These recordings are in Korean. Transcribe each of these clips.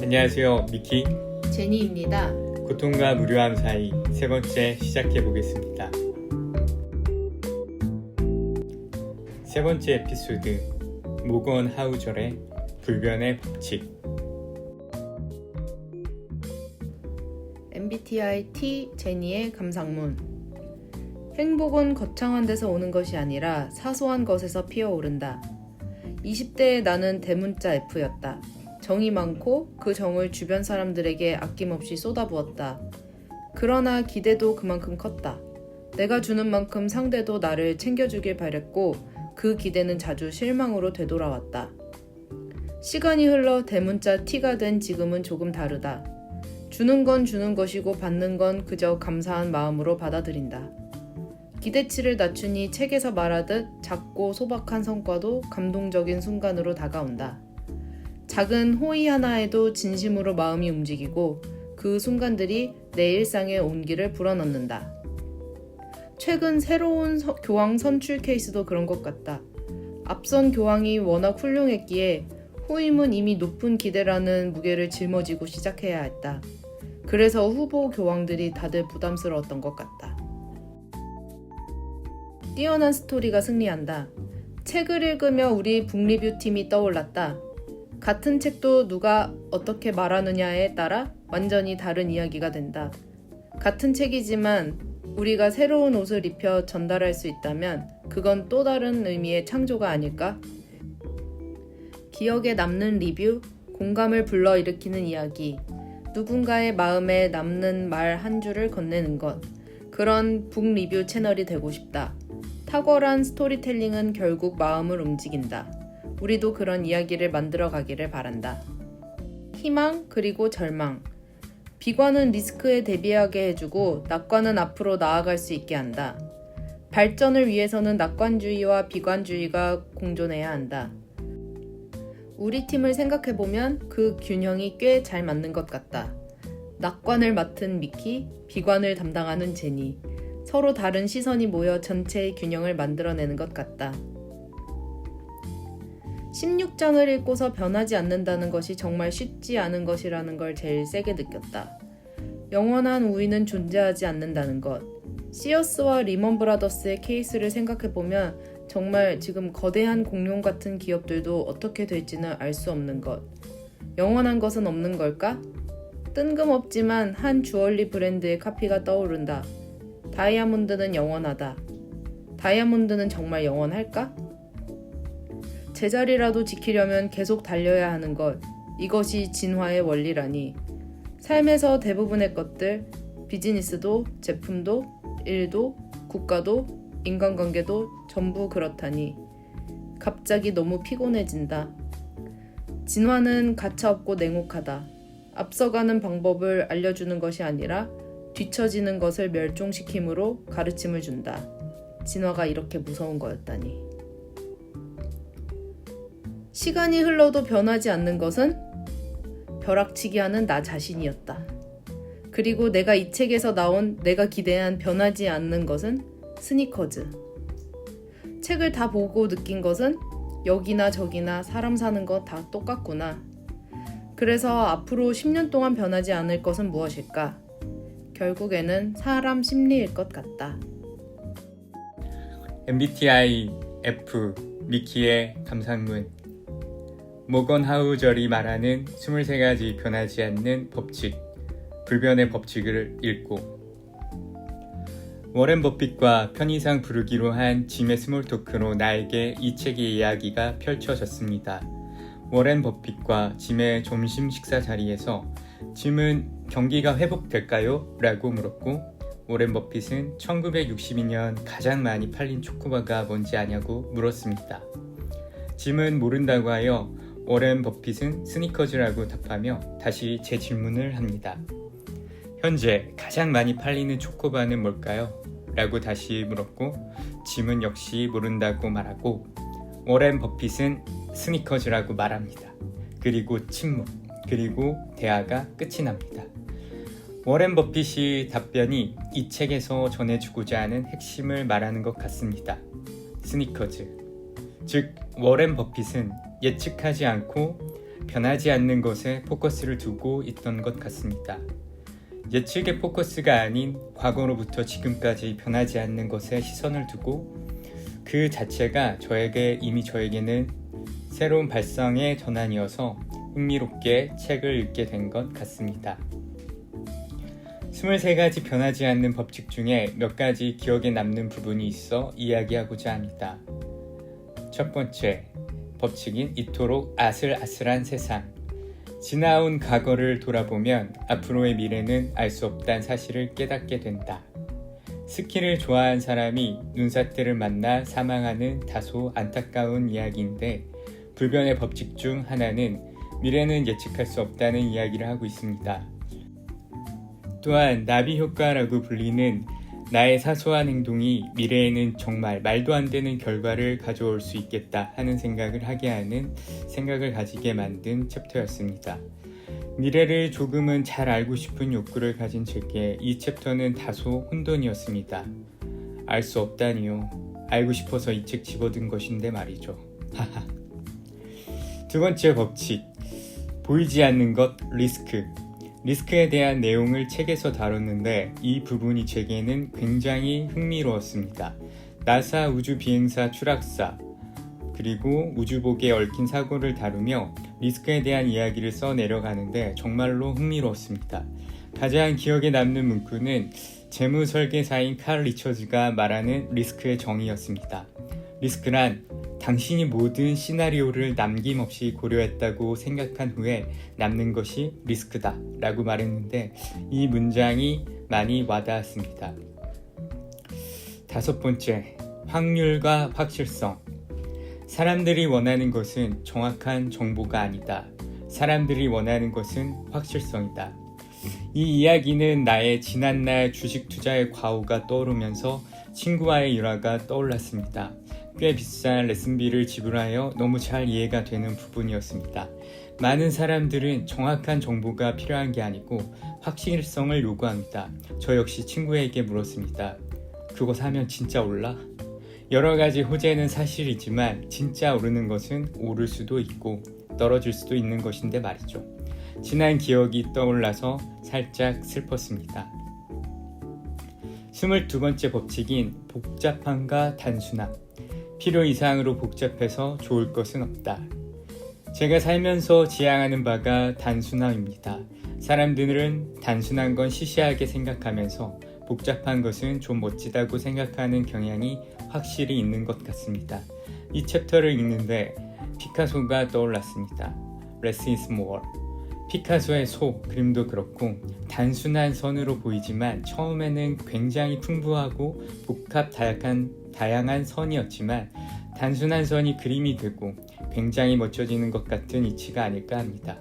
안녕하세요. 미키 제니입니다. 고통과 무료함 사이 세 번째 시작해 보겠습니다. 세 번째 에피소드 모건 하우절의 불변의 법칙. MBTI T 제니의 감상문. 행복은 거창한 데서 오는 것이 아니라 사소한 것에서 피어오른다. 20대의 나는 대문자 F였다. 정이 많고 그 정을 주변 사람들에게 아낌없이 쏟아부었다. 그러나 기대도 그만큼 컸다. 내가 주는 만큼 상대도 나를 챙겨주길 바랬고 그 기대는 자주 실망으로 되돌아왔다. 시간이 흘러 대문자 T가 된 지금은 조금 다르다. 주는 건 주는 것이고 받는 건 그저 감사한 마음으로 받아들인다. 기대치를 낮추니 책에서 말하듯 작고 소박한 성과도 감동적인 순간으로 다가온다. 작은 호의 하나에도 진심으로 마음이 움직이고 그 순간들이 내 일상의 온기를 불어넣는다. 최근 새로운 교황 선출 케이스도 그런 것 같다. 앞선 교황이 워낙 훌륭했기에 후임은 이미 높은 기대라는 무게를 짊어지고 시작해야 했다. 그래서 후보 교황들이 다들 부담스러웠던 것 같다. 뛰어난 스토리가 승리한다. 책을 읽으며 우리 북리뷰 팀이 떠올랐다. 같은 책도 누가 어떻게 말하느냐에 따라 완전히 다른 이야기가 된다. 같은 책이지만 우리가 새로운 옷을 입혀 전달할 수 있다면 그건 또 다른 의미의 창조가 아닐까? 기억에 남는 리뷰, 공감을 불러일으키는 이야기, 누군가의 마음에 남는 말 한 줄을 건네는 것, 그런 북리뷰 채널이 되고 싶다. 탁월한 스토리텔링은 결국 마음을 움직인다. 우리도 그런 이야기를 만들어 가기를 바란다. 희망 그리고 절망. 비관은 리스크에 대비하게 해주고 낙관은 앞으로 나아갈 수 있게 한다. 발전을 위해서는 낙관주의와 비관주의가 공존해야 한다. 우리 팀을 생각해보면 그 균형이 꽤 잘 맞는 것 같다. 낙관을 맡은 미키, 비관을 담당하는 제니. 서로 다른 시선이 모여 전체의 균형을 만들어내는 것 같다. 16장을 읽고서 변하지 않는다는 것이 정말 쉽지 않은 것이라는 걸 제일 세게 느꼈다. 영원한 우위는 존재하지 않는다는 것. 시어스와 리먼 브라더스의 케이스를 생각해보면 정말 지금 거대한 공룡 같은 기업들도 어떻게 될지는 알 수 없는 것. 영원한 것은 없는 걸까? 뜬금없지만 한 주얼리 브랜드의 카피가 떠오른다. 다이아몬드는 영원하다. 다이아몬드는 정말 영원할까? 제자리라도 지키려면 계속 달려야 하는 것. 이것이 진화의 원리라니. 삶에서 대부분의 것들, 비즈니스도, 제품도, 일도, 국가도, 인간관계도 전부 그렇다니. 갑자기 너무 피곤해진다. 진화는 가차없고 냉혹하다. 앞서가는 방법을 알려주는 것이 아니라 뒤처지는 것을 멸종시킴으로 가르침을 준다. 진화가 이렇게 무서운 거였다니. 시간이 흘러도 변하지 않는 것은 벼락치기 하는 나 자신이었다. 그리고 내가 이 책에서 나온 내가 기대한 변하지 않는 것은 스니커즈. 책을 다 보고 느낀 것은 여기나 저기나 사람 사는 거 다 똑같구나. 그래서 앞으로 10년 동안 변하지 않을 것은 무엇일까? 결국에는 사람 심리일 것 같다. MBTI F 미키의 감상문. 모건 하우절이 말하는 23가지 변하지 않는 법칙, 불변의 법칙을 읽고 워렌 버핏과 편의상 부르기로 한 짐의 스몰 토크로 나에게 이 책의 이야기가 펼쳐졌습니다. 워렌 버핏과 짐의 점심 식사 자리에서 짐은 경기가 회복될까요? 라고 물었고 워렌 버핏은 1962년 가장 많이 팔린 초코바가 뭔지 아냐고 물었습니다. 짐은 모른다고 하여 워렌 버핏은 스니커즈라고 답하며 다시 제 질문을 합니다. 현재 가장 많이 팔리는 초코바는 뭘까요? 라고 다시 물었고 짐은 역시 모른다고 말하고 워렌 버핏은 스니커즈라고 말합니다. 그리고 침묵, 그리고 대화가 끝이 납니다. 워렌 버핏이 답변이 이 책에서 전해주고자 하는 핵심을 말하는 것 같습니다. 스니커즈. 즉 워렌 버핏은 예측하지 않고 변하지 않는 것에 포커스를 두고 있던 것 같습니다. 예측의 포커스가 아닌 과거로부터 지금까지 변하지 않는 것에 시선을 두고 그 자체가 저에게는 새로운 발상의 전환이어서 흥미롭게 책을 읽게 된 것 같습니다. 23가지 변하지 않는 법칙 중에 몇 가지 기억에 남는 부분이 있어 이야기하고자 합니다. 첫 번째, 법칙인 이토록 아슬아슬한 세상. 지나온 과거를 돌아보면 앞으로의 미래는 알 수 없다는 사실을 깨닫게 된다. 스키를 좋아하는 사람이 눈사태를 만나 사망하는 다소 안타까운 이야기인데 불변의 법칙 중 하나는 미래는 예측할 수 없다는 이야기를 하고 있습니다. 또한 나비 효과라고 불리는 나의 사소한 행동이 미래에는 정말 말도 안 되는 결과를 가져올 수 있겠다 하는 생각을 하게 하는 생각을 가지게 만든 챕터였습니다. 미래를 조금은 잘 알고 싶은 욕구를 가진 제게 이 챕터는 다소 혼돈이었습니다. 알 수 없다니요. 알고 싶어서 이 책 집어든 것인데 말이죠. 두 번째 법칙, 보이지 않는 것 리스크. 리스크에 대한 내용을 책에서 다뤘는데 이 부분이 제게는 굉장히 흥미로웠습니다. 나사 우주비행사 추락사 그리고 우주복에 얽힌 사고를 다루며 리스크에 대한 이야기를 써 내려가는데 정말로 흥미로웠습니다. 가장 기억에 남는 문구는 재무설계사인 칼 리처즈가 말하는 리스크의 정의였습니다. 리스크란 당신이 모든 시나리오를 남김없이 고려했다고 생각한 후에 남는 것이 리스크다 라고 말했는데 이 문장이 많이 와닿았습니다. 다섯 번째, 확률과 확실성. 사람들이 원하는 것은 정확한 정보가 아니다. 사람들이 원하는 것은 확실성이다. 이 이야기는 나의 지난날 주식 투자의 과오가 떠오르면서 친구와의 일화가 떠올랐습니다. 꽤 비싼 레슨비를 지불하여 너무 잘 이해가 되는 부분이었습니다. 많은 사람들은 정확한 정보가 필요한 게 아니고 확실성을 요구합니다. 저 역시 친구에게 물었습니다. 그거 사면 진짜 올라? 여러 가지 호재는 사실이지만 진짜 오르는 것은 오를 수도 있고 떨어질 수도 있는 것인데 말이죠. 지난 기억이 떠올라서 살짝 슬펐습니다. 22번째 법칙인 복잡함과 단순함. 필요 이상으로 복잡해서 좋을 것은 없다. 제가 살면서 지향하는 바가 단순함입니다. 사람들은 단순한 건 시시하게 생각하면서 복잡한 것은 좀 멋지다고 생각하는 경향이 확실히 있는 것 같습니다. 이 챕터를 읽는데 피카소가 떠올랐습니다. Less is more. 피카소의 소 그림도 그렇고 단순한 선으로 보이지만 처음에는 굉장히 풍부하고 다양한 선이었지만 단순한 선이 그림이 되고 굉장히 멋져지는 것 같은 이치가 아닐까 합니다.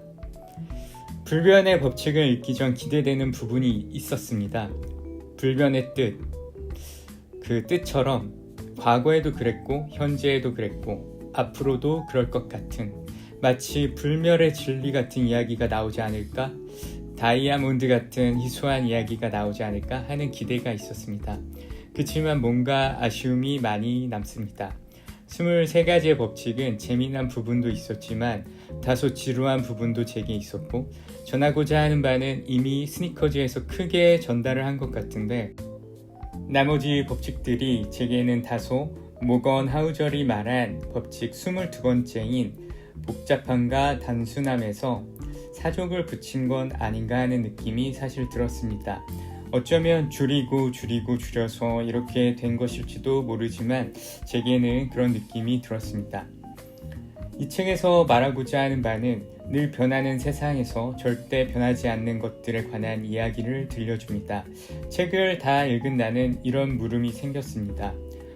불변의 법칙을 읽기 전 기대되는 부분이 있었습니다. 불변의 뜻, 그 뜻처럼 과거에도 그랬고 현재에도 그랬고 앞으로도 그럴 것 같은 마치 불멸의 진리 같은 이야기가 나오지 않을까? 다이아몬드 같은 희소한 이야기가 나오지 않을까 하는 기대가 있었습니다. 그치만 뭔가 아쉬움이 많이 남습니다. 23가지의 법칙은 재미난 부분도 있었지만 다소 지루한 부분도 제게 있었고 전하고자 하는 바는 이미 스니커즈에서 크게 전달을 한 것 같은데 나머지 법칙들이 제게는 다소 모건 하우절이 말한 법칙 22번째인 복잡함과 단순함에서 사족을 붙인 건 아닌가 하는 느낌이 사실 들었습니다. 어쩌면 줄여서 이렇게 된 것일지도 모르지만 제게는 그런 느낌이 들었습니다. 이 책에서 말하고자 하는 바는 늘 변하는 세상에서 절대 변하지 않는 것들에 관한 이야기를 들려줍니다. 책을 다 읽은 나는 이런 물음이 생겼습니다.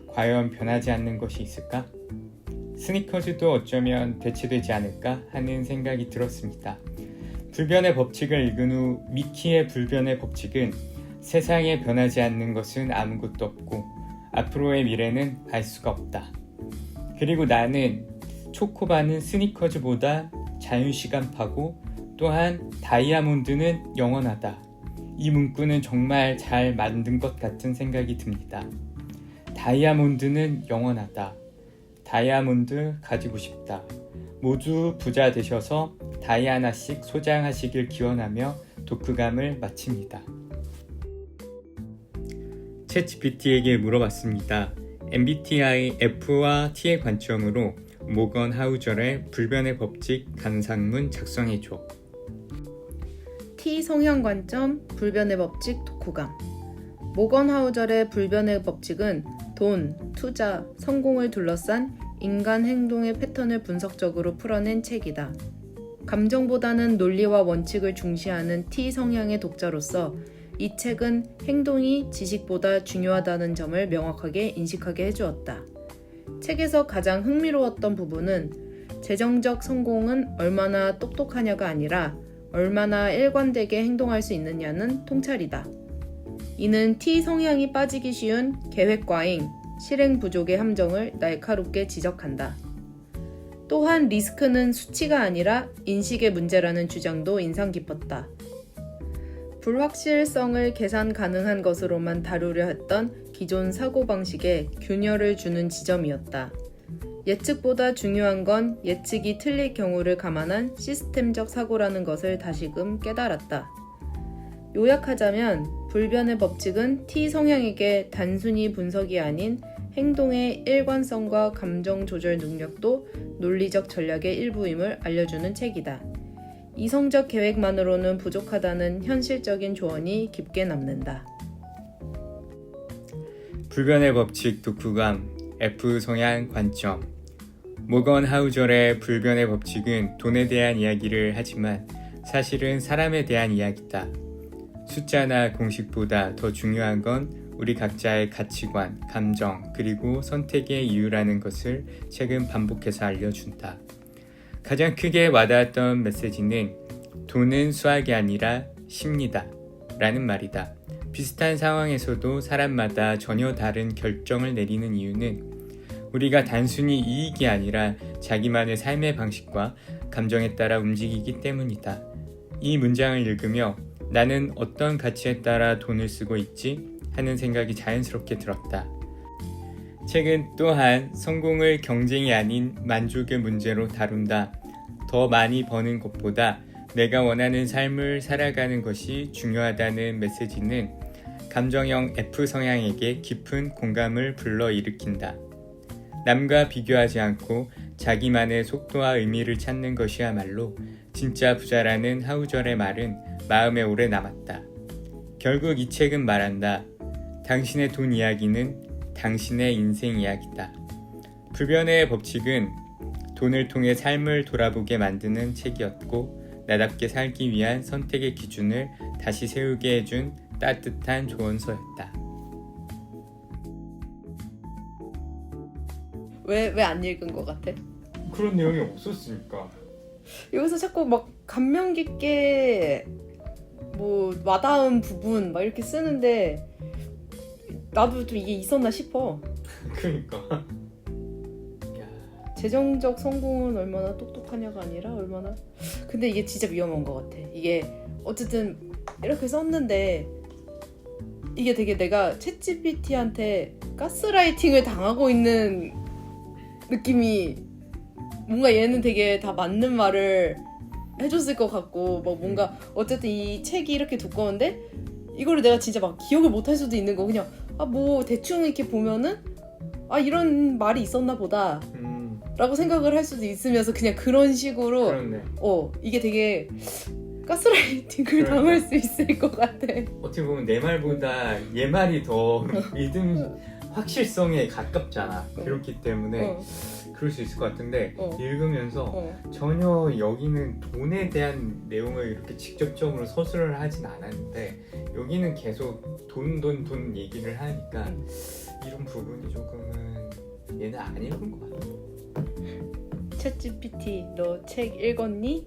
과연 변하지 않는 것이 있을까? 스니커즈도 어쩌면 대체되지 않을까 하는 생각이 들었습니다. 불변의 법칙을 읽은 후 미키의 불변의 법칙은 세상에 변하지 않는 것은 아무것도 없고 앞으로의 미래는 알 수가 없다. 그리고 나는 초코바는 스니커즈보다 자유시간파고 또한 다이아몬드는 영원하다. 이 문구는 정말 잘 만든 것 같은 생각이 듭니다. 다이아몬드는 영원하다. 다이아몬드 가지고 싶다. 모두 부자 되셔서 다이 하나씩 소장하시길 기원하며 독후감을 마칩니다. 챗GPT에게 물어봤습니다. MBTI F와 T의 관점으로 모건 하우절의 불변의 법칙 감상문 작성해줘. T 성향 관점, 불변의 법칙, 독후감. 모건 하우절의 불변의 법칙은 돈, 투자, 성공을 둘러싼 인간 행동의 패턴을 분석적으로 풀어낸 책이다. 감정보다는 논리와 원칙을 중시하는 T 성향의 독자로서 이 책은 행동이 지식보다 중요하다는 점을 명확하게 인식하게 해주었다. 책에서 가장 흥미로웠던 부분은 재정적 성공은 얼마나 똑똑하냐가 아니라 얼마나 일관되게 행동할 수 있느냐는 통찰이다. 이는 T 성향이 빠지기 쉬운 계획 과잉, 실행 부족의 함정을 날카롭게 지적한다. 또한 리스크는 수치가 아니라 인식의 문제라는 주장도 인상 깊었다. 불확실성을 계산 가능한 것으로만 다루려 했던 기존 사고방식에 균열을 주는 지점이었다. 예측보다 중요한 건 예측이 틀릴 경우를 감안한 시스템적 사고라는 것을 다시금 깨달았다. 요약하자면 불변의 법칙은 T 성향에게 단순히 분석이 아닌 행동의 일관성과 감정 조절 능력도 논리적 전략의 일부임을 알려주는 책이다. 이성적 계획만으로는 부족하다는 현실적인 조언이 깊게 남는다. 불변의 법칙 독후감 F 성향 관점. 모건 하우절의 불변의 법칙은 돈에 대한 이야기를 하지만 사실은 사람에 대한 이야기다. 숫자나 공식보다 더 중요한 건 우리 각자의 가치관, 감정, 그리고 선택의 이유라는 것을 책은 반복해서 알려준다. 가장 크게 와닿았던 메시지는 돈은 수학이 아니라 심리다 라는 말이다. 비슷한 상황에서도 사람마다 전혀 다른 결정을 내리는 이유는 우리가 단순히 이익이 아니라 자기만의 삶의 방식과 감정에 따라 움직이기 때문이다. 이 문장을 읽으며 나는 어떤 가치에 따라 돈을 쓰고 있지? 하는 생각이 자연스럽게 들었다. 책은 또한 성공을 경쟁이 아닌 만족의 문제로 다룬다. 더 많이 버는 것보다 내가 원하는 삶을 살아가는 것이 중요하다는 메시지는 감정형 F 성향에게 깊은 공감을 불러일으킨다. 남과 비교하지 않고 자기만의 속도와 의미를 찾는 것이야말로 진짜 부자라는 하우절의 말은 마음에 오래 남았다. 결국 이 책은 말한다. 당신의 돈 이야기는 당신의 인생 이야기다. 불변의 법칙은 돈을 통해 삶을 돌아보게 만드는 책이었고 나답게 살기 위한 선택의 기준을 다시 세우게 해준 따뜻한 조언서였다. 왜 안 읽은 것 같아? 그런 내용이 없었으니까. 여기서 자꾸 막 감명 깊게 뭐 와닿은 부분 막 이렇게 쓰는데 나도 좀 이게 있었나 싶어. 그러니까. 재정적 성공은 얼마나 똑똑하냐가 아니라 얼마나. 근데 이게 진짜 위험한 것 같아. 이게 어쨌든 이렇게 썼는데 이게 되게 내가 챗GPT한테 가스라이팅을 당하고 있는 느낌이, 뭔가 얘는 되게 다 맞는 말을 해줬을 것 같고 막 뭔가 어쨌든 이 책이 이렇게 두꺼운데 이거를 내가 진짜 막 기억을 못할 수도 있는 거. 그냥 뭐 대충 이렇게 보면은 이런 말이 있었나 보다 라고 생각을 할 수도 있으면서 그냥 그런 식으로 그렇네. 이게 되게 가스라이팅을 당할 수 있을 것 같아. 어떻게 보면 내 말보다 얘 말이 더 믿음 확실성에 가깝잖아. 그렇기 때문에 그럴 수 있을 것 같은데 읽으면서 전혀 여기는 돈에 대한 내용을 이렇게 직접적으로 서술을 하진 않았는데 여기는 계속 돈 얘기를 하니까 이런 부분이 조금은 얘는 안 읽은 것 같아. 챗GPT 너 책 읽었니?